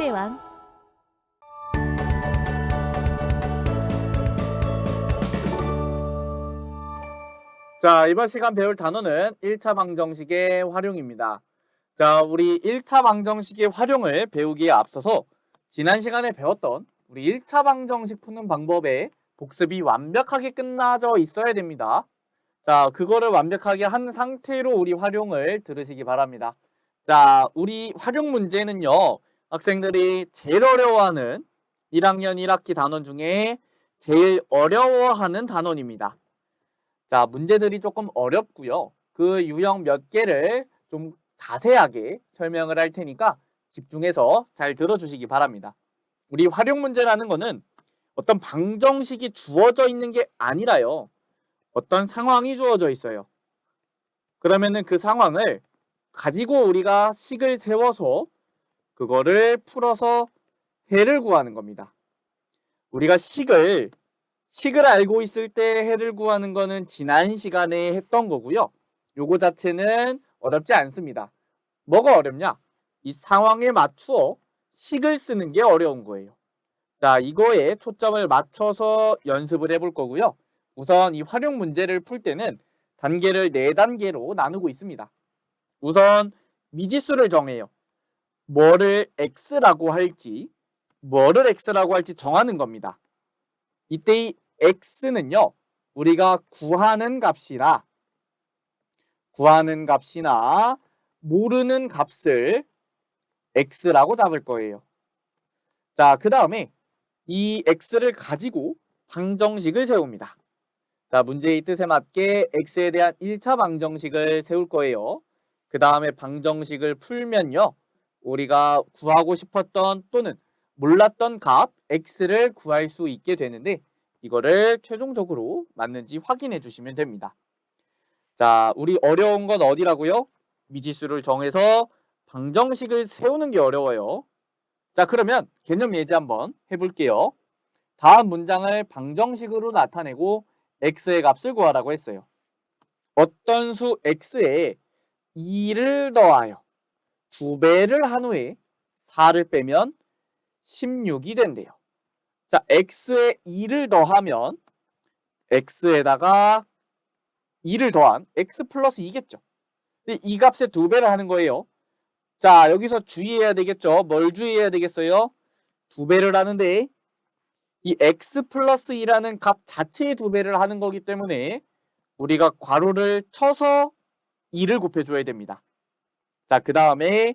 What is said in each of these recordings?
수학의 왕. 자, 이번 시간 배울 단어는 1차 방정식의 활용입니다. 자, 우리 1차 방정식의 활용을 배우기에 앞서서 지난 시간에 배웠던 우리 1차 방정식 푸는 방법에 복습이 완벽하게 끝나져 있어야 됩니다. 자, 그거를 완벽하게 한 상태로 우리 활용을 들으시기 바랍니다. 자, 우리 활용 문제는요, 학생들이 제일 어려워하는 1학년 1학기 단원 중에 제일 어려워하는 단원입니다. 자, 문제들이 조금 어렵고요. 그 유형 몇 개를 좀 자세하게 설명을 할 테니까 집중해서 잘 들어주시기 바랍니다. 우리 활용 문제라는 거는 어떤 방정식이 주어져 있는 게 아니라요. 어떤 상황이 주어져 있어요. 그러면은 그 상황을 가지고 우리가 식을 세워서 그거를 풀어서 해를 구하는 겁니다. 우리가 식을 알고 있을 때 해를 구하는 거는 지난 시간에 했던 거고요. 요거 자체는 어렵지 않습니다. 뭐가 어렵냐? 이 상황에 맞추어 식을 쓰는 게 어려운 거예요. 자, 이거에 초점을 맞춰서 연습을 해볼 거고요. 우선 이 활용 문제를 풀 때는 단계를 4단계로 나누고 있습니다. 우선 미지수를 정해요. 뭐를 x라고 할지, 뭐를 x라고 할지 정하는 겁니다. 이때 이 x는요, 우리가 구하는 값이나 모르는 값을 x라고 잡을 거예요. 자, 그 다음에 이 x를 가지고 방정식을 세웁니다. 자, 문제의 뜻에 맞게 x에 대한 1차 방정식을 세울 거예요. 그 다음에 방정식을 풀면요, 우리가 구하고 싶었던 또는 몰랐던 값 x를 구할 수 있게 되는데 이거를 최종적으로 맞는지 확인해 주시면 됩니다. 자, 우리 어려운 건 어디라고요? 미지수를 정해서 방정식을 세우는 게 어려워요. 자, 그러면 개념 예제 한번 해볼게요. 다음 문장을 방정식으로 나타내고 x의 값을 구하라고 했어요. 어떤 수 x에 2를 더하여 2배를 한 후에 4를 빼면 16이 된대요. 자, x에 2를 더하면 x에다가 2를 더한 x 플러스 2겠죠. 근데 이 값에 2배를 하는 거예요. 자, 여기서 주의해야 되겠죠. 뭘 주의해야 되겠어요? 2배를 하는데 이 x 플러스 2라는 값 자체에 2배를 하는 거기 때문에 우리가 괄호를 쳐서 2를 곱해줘야 됩니다. 자, 그 다음에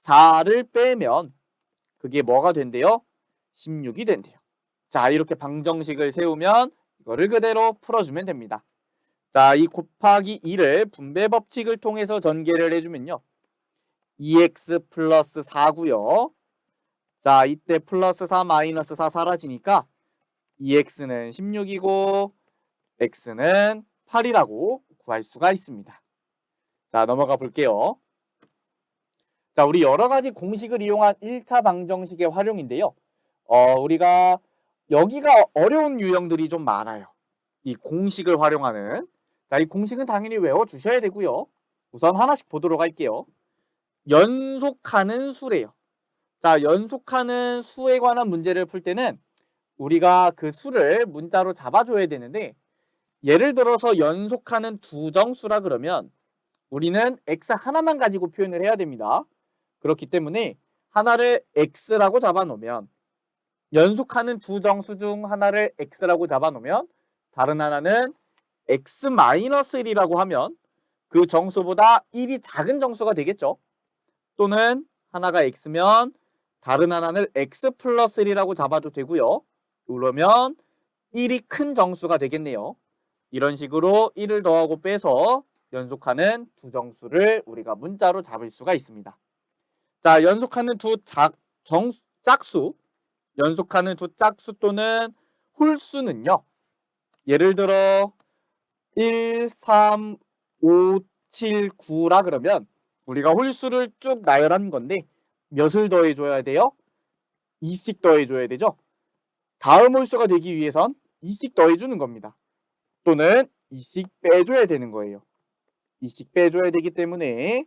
4를 빼면 그게 뭐가 된대요? 16이 된대요. 자, 이렇게 방정식을 세우면 이거를 그대로 풀어주면 됩니다. 자, 이 곱하기 2를 분배 법칙을 통해서 전개를 해주면요. 2x 플러스 4고요. 자, 이때 플러스 4 마이너스 4 사라지니까 2x는 16이고 x는 8이라고 구할 수가 있습니다. 자, 넘어가 볼게요. 자, 우리 여러 가지 공식을 이용한 1차 방정식의 활용인데요. 우리가 여기가 어려운 유형들이 좀 많아요. 이 공식을 활용하는. 자, 이 공식은 당연히 외워주셔야 되고요. 우선 하나씩 보도록 할게요. 연속하는 수래요. 자, 연속하는 수에 관한 문제를 풀 때는 우리가 그 수를 문자로 잡아줘야 되는데 예를 들어서 연속하는 두 정수라 그러면 우리는 x 하나만 가지고 표현을 해야 됩니다. 그렇기 때문에 하나를 x라고 잡아놓으면 연속하는 두 정수 중 하나를 x라고 잡아놓으면 다른 하나는 x-1이라고 하면 그 정수보다 1이 작은 정수가 되겠죠. 또는 하나가 x면 다른 하나를 x 플러스 1이라고 잡아도 되고요. 그러면 1이 큰 정수가 되겠네요. 이런 식으로 1을 더하고 빼서 연속하는 두 정수를 우리가 문자로 잡을 수가 있습니다. 자, 연속하는 짝수, 연속하는 두 짝수 또는 홀수는요. 예를 들어 1, 3, 5, 7, 9라 그러면 우리가 홀수를 쭉 나열한 건데 몇을 더해줘야 돼요? 2씩 더해줘야 되죠. 다음 홀수가 되기 위해선 2씩 더해주는 겁니다. 또는 2씩 빼줘야 되는 거예요. 2씩 빼줘야 되기 때문에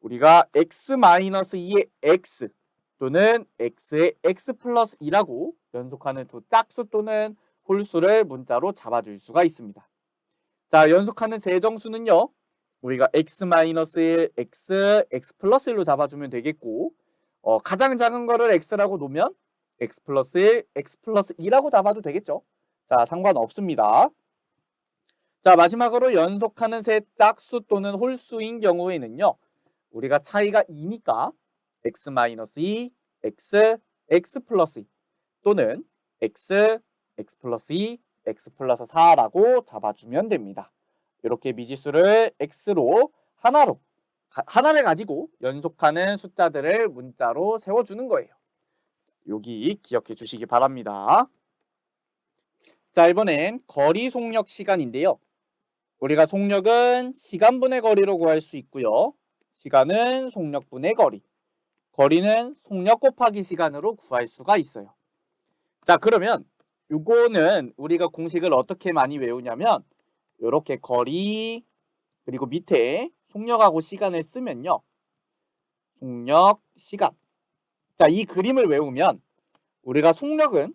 우리가 x-2의 x 또는 x의 x 플러스 2라고 연속하는 두 짝수 또는 홀수를 문자로 잡아줄 수가 있습니다. 자, 연속하는 세정수는요. 우리가 x-1, x 플러스 1로 잡아주면 되겠고 가장 작은 거를 x라고 놓으면 x 플러스 1, x 플러스 2라고 잡아도 되겠죠. 자, 상관없습니다. 자, 마지막으로 연속하는 세 짝수 또는 홀수인 경우에는요. 우리가 차이가 2니까 x-2, x 플러스 2 또는 x 플러스 2, x 플러스 4라고 잡아주면 됩니다. 이렇게 미지수를 x로 하나를 가지고 연속하는 숫자들을 문자로 세워주는 거예요. 여기 기억해 주시기 바랍니다. 자, 이번엔 거리 속력 시간인데요. 우리가 속력은 시간분의 거리로 구할 수 있고요. 시간은 속력분의 거리, 거리는 속력 곱하기 시간으로 구할 수가 있어요. 자, 그러면 요거는 우리가 공식을 어떻게 많이 외우냐면 이렇게 거리 그리고 밑에 속력하고 시간을 쓰면요. 속력, 시간. 자, 이 그림을 외우면 우리가 속력은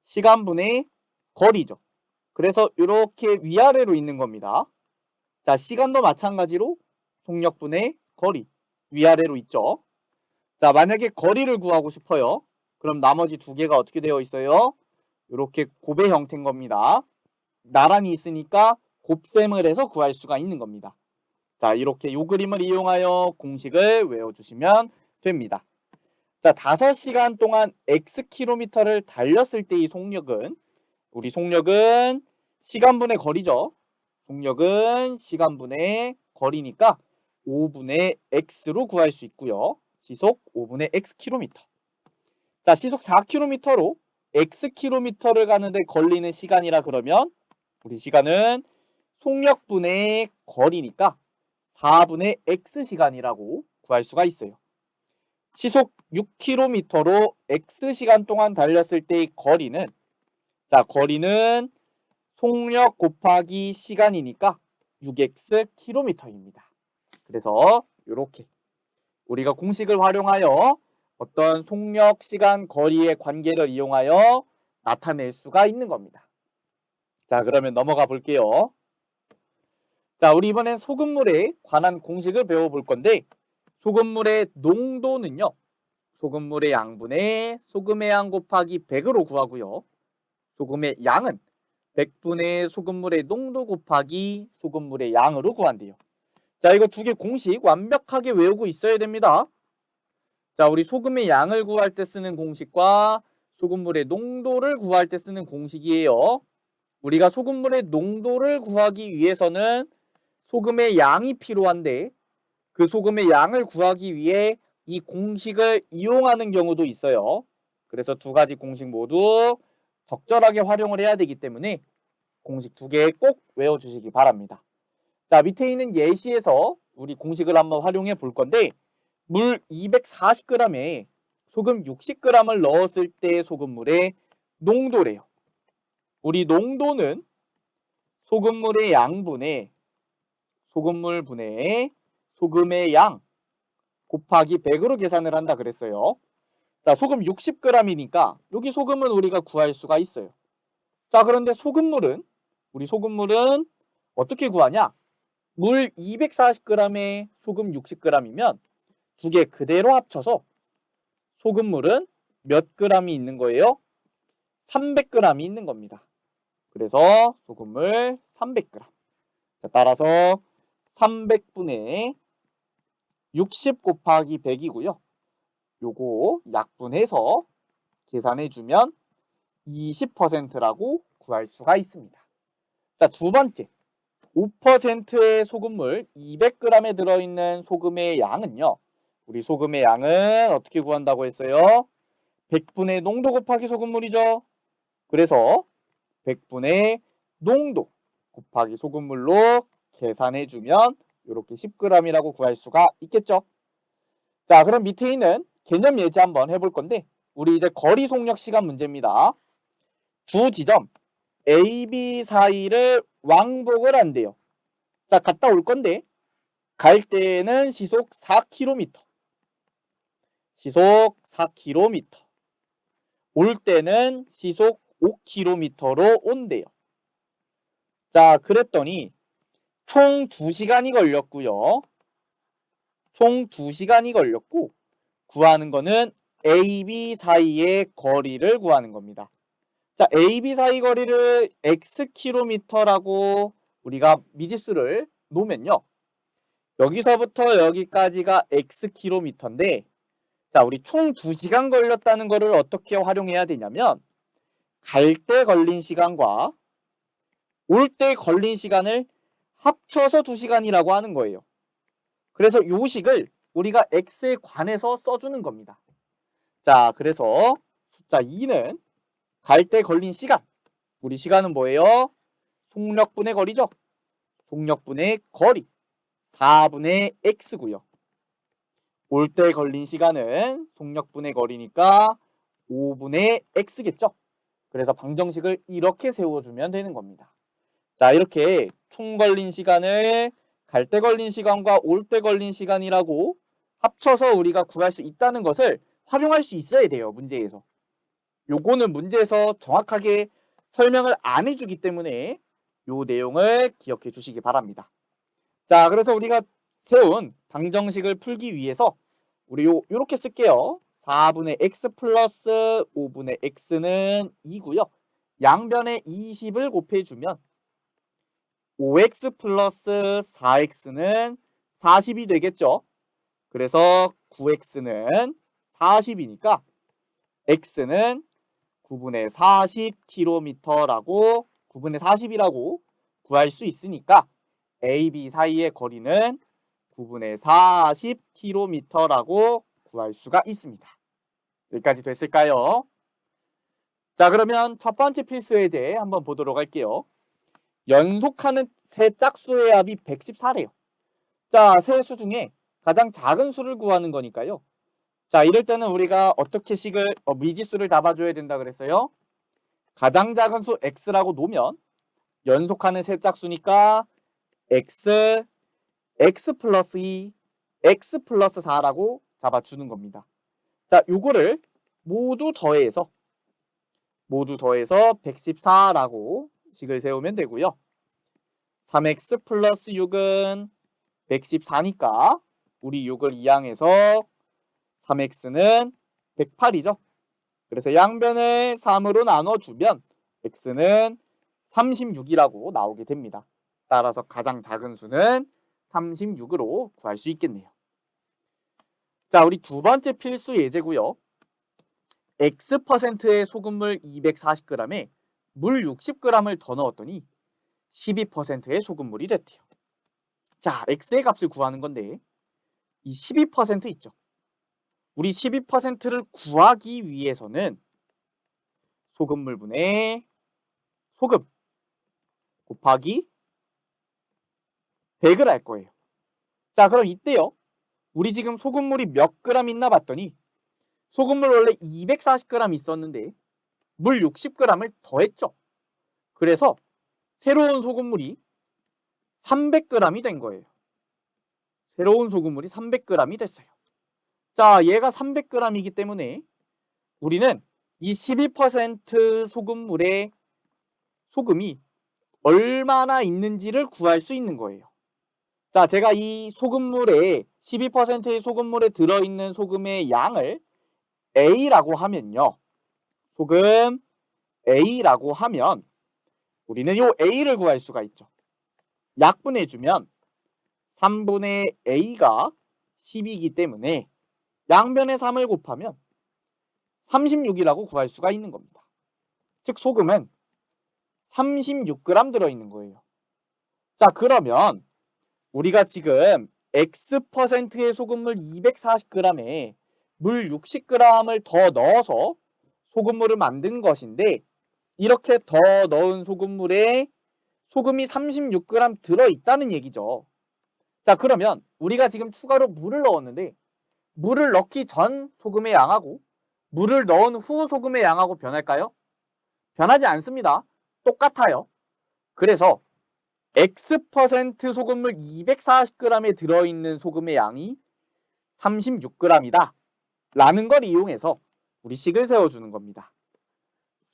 시간분의 거리죠. 그래서 이렇게 위아래로 있는 겁니다. 자, 시간도 마찬가지로 속력분의 거리 위아래로 있죠. 자, 만약에 거리를 구하고 싶어요. 그럼 나머지 두 개가 어떻게 되어 있어요? 이렇게 곱의 형태인 겁니다. 나란히 있으니까 곱셈을 해서 구할 수가 있는 겁니다. 자, 이렇게 요 그림을 이용하여 공식을 외워주시면 됩니다. 자, 5시간 동안 xkm를 달렸을 때의 속력은 우리 속력은 시간분의 거리죠. 속력은 시간분의 거리니까 5분의 x로 구할 수 있고요. 시속 5분의 xkm. 자, 시속 4km로 xkm를 가는데 걸리는 시간이라 그러면 우리 시간은 속력분의 거리니까 4분의 x시간이라고 구할 수가 있어요. 시속 6km로 x시간 동안 달렸을 때의 거리는 자, 거리는 속력 곱하기 시간이니까 6xkm입니다. 그래서 이렇게 우리가 공식을 활용하여 어떤 속력, 시간, 거리의 관계를 이용하여 나타낼 수가 있는 겁니다. 자, 그러면 넘어가 볼게요. 자, 우리 이번엔 소금물에 관한 공식을 배워볼 건데 소금물의 농도는요. 소금물의 양분의 소금의 양 곱하기 100으로 구하고요. 소금의 양은 100분의 소금물의 농도 곱하기 소금물의 양으로 구한대요. 자, 이거 두 개 공식 완벽하게 외우고 있어야 됩니다. 자, 우리 소금의 양을 구할 때 쓰는 공식과 소금물의 농도를 구할 때 쓰는 공식이에요. 우리가 소금물의 농도를 구하기 위해서는 소금의 양이 필요한데 그 소금의 양을 구하기 위해 이 공식을 이용하는 경우도 있어요. 그래서 두 가지 공식 모두 적절하게 활용을 해야 되기 때문에 공식 두 개 꼭 외워주시기 바랍니다. 자, 밑에 있는 예시에서 우리 공식을 한번 활용해 볼 건데 물 240g에 소금 60g을 넣었을 때 소금물의 농도래요. 우리 농도는 소금물의 양분의 소금물 분의 소금의 양 곱하기 100으로 계산을 한다 그랬어요. 자, 소금 60g이니까 여기 소금은 우리가 구할 수가 있어요. 자, 그런데 우리 소금물은 어떻게 구하냐? 물 240g에 소금 60g이면 두 개 그대로 합쳐서 소금물은 몇 g이 있는 거예요? 300g이 있는 겁니다. 그래서 소금물 300g. 자, 따라서 300분의 60 곱하기 100이고요. 요거 약분해서 계산해주면 20%라고 구할 수가 있습니다. 자, 두 번째. 5%의 소금물 200g에 들어있는 소금의 양은요. 우리 소금의 양은 어떻게 구한다고 했어요? 100분의 농도 곱하기 소금물이죠. 그래서 100분의 농도 곱하기 소금물로 계산해주면 이렇게 10g이라고 구할 수가 있겠죠. 자, 그럼 밑에 있는 개념 예제 한번 해볼 건데 우리 이제 거리 속력 시간 문제입니다. 두 지점 A, B 사이를 왕복을 한대요. 자, 갔다 올 건데 갈 때는 시속 4km, 시속 4km. 올 때는 시속 5km로 온대요. 자, 그랬더니 총 2시간이 걸렸고요. 총 2시간이 걸렸고 구하는 거는 A, B 사이의 거리를 구하는 겁니다. 자, A, B 사이 거리를 xkm라고 우리가 미지수를 놓으면요. 여기서부터 여기까지가 xkm인데 자, 우리 총 2시간 걸렸다는 거를 어떻게 활용해야 되냐면 갈 때 걸린 시간과 올 때 걸린 시간을 합쳐서 2시간이라고 하는 거예요. 그래서 요 식을 우리가 x에 관해서 써주는 겁니다. 자, 그래서 숫자 2는 갈 때 걸린 시간. 우리 시간은 뭐예요? 속력분의 거리죠. 속력분의 거리 4분의 x고요. 올 때 걸린 시간은 속력분의 거리니까 5분의 x겠죠. 그래서 방정식을 이렇게 세워주면 되는 겁니다. 자, 이렇게 총 걸린 시간을 갈 때 걸린 시간과 올 때 걸린 시간이라고 합쳐서 우리가 구할 수 있다는 것을 활용할 수 있어야 돼요. 문제에서. 요거는 문제에서 정확하게 설명을 안 해주기 때문에 요 내용을 기억해 주시기 바랍니다. 자, 그래서 우리가 세운 방정식을 풀기 위해서 우리 요렇게 쓸게요. 4분의 x 플러스 5분의 x는 2고요. 양변에 20을 곱해주면 5x 플러스 4x는 40이 되겠죠. 그래서 9x는 40이니까 x는 9분의 40km라고 9분의 40이라고 구할 수 있으니까 A, B 사이의 거리는 9분의 40km라고 구할 수가 있습니다. 여기까지 됐을까요? 자, 그러면 첫 번째 필수 예제 한번 보도록 할게요. 연속하는 세 짝수의 합이 114래요. 자, 세 수 중에 가장 작은 수를 구하는 거니까요. 자, 이럴 때는 우리가 어떻게 식을 미지수를 잡아줘야 된다 그랬어요? 가장 작은 수 x라고 놓으면 연속하는 세 짝수니까 x 플러스 2, x 플러스 4라고 잡아주는 겁니다. 자, 요거를 모두 더해서 114라고 식을 세우면 되고요. 3x 플러스 6은 114니까 우리 6을 이항해서 3x는 108이죠. 그래서 양변을 3으로 나눠주면 x는 36이라고 나오게 됩니다. 따라서 가장 작은 수는 36으로 구할 수 있겠네요. 자, 우리 두 번째 필수 예제고요. X%의 소금물 240g에 물 60g을 더 넣었더니 12%의 소금물이 됐대요. 자, X의 값을 구하는 건데 이 12% 있죠. 우리 12%를 구하기 위해서는 소금물분의 소금 곱하기 100을 할 거예요. 자, 그럼 이때요. 우리 지금 소금물이 몇 그램 있나 봤더니 소금물 원래 240g 있었는데 물 60g을 더했죠. 그래서 새로운 소금물이 300g이 된 거예요. 새로운 소금물이 300g이 됐어요. 자, 얘가 300g이기 때문에 우리는 이 12% 소금물에 소금이 얼마나 있는지를 구할 수 있는 거예요. 자, 제가 이 소금물에 12%의 소금물에 들어있는 소금의 양을 A라고 하면요. 소금 A라고 하면 우리는 이 A를 구할 수가 있죠. 약분해주면 3분의 A가 10이기 때문에 양변에 3을 곱하면 36이라고 구할 수가 있는 겁니다. 즉 소금은 36g 들어있는 거예요. 자, 그러면 우리가 지금 X%의 소금물 240g에 물 60g을 더 넣어서 소금물을 만든 것인데 이렇게 더 넣은 소금물에 소금이 36g 들어있다는 얘기죠. 자, 그러면 우리가 지금 추가로 물을 넣었는데 물을 넣기 전 소금의 양하고 물을 넣은 후 소금의 양하고 변할까요? 변하지 않습니다. 똑같아요. 그래서 X% 소금물 240g에 들어있는 소금의 양이 36g이다. 라는 걸 이용해서 우리 식을 세워주는 겁니다.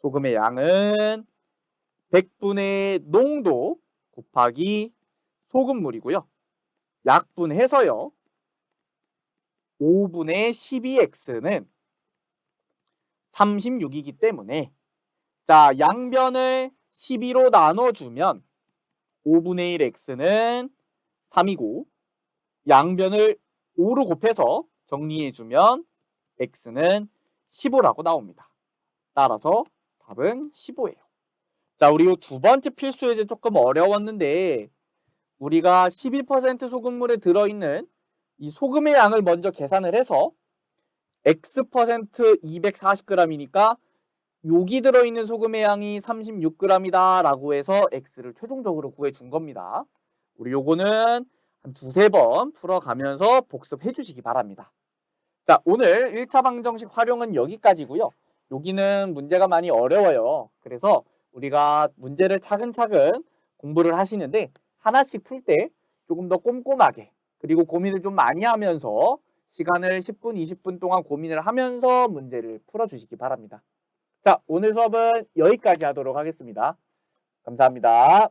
소금의 양은 100분의 농도 곱하기 소금물이고요. 약분해서요. 5분의 12x는 36이기 때문에 자, 양변을 12로 나눠주면 5분의 1x는 3이고 양변을 5로 곱해서 정리해주면 x는 15라고 나옵니다. 따라서 답은 15예요. 자, 우리 이 두 번째 필수 예제 조금 어려웠는데 우리가 12% 소금물에 들어있는 이 소금의 양을 먼저 계산을 해서 x% 240g이니까 여기 들어있는 소금의 양이 36g이다 라고 해서 x를 최종적으로 구해준 겁니다. 우리 요거는 한 두세 번 풀어가면서 복습해 주시기 바랍니다. 자, 오늘 1차 방정식 활용은 여기까지고요. 여기는 문제가 많이 어려워요. 그래서 우리가 문제를 차근차근 공부를 하시는데 하나씩 풀 때 조금 더 꼼꼼하게 그리고 고민을 좀 많이 하면서 시간을 10분, 20분 동안 고민을 하면서 문제를 풀어주시기 바랍니다. 자, 오늘 수업은 여기까지 하도록 하겠습니다. 감사합니다.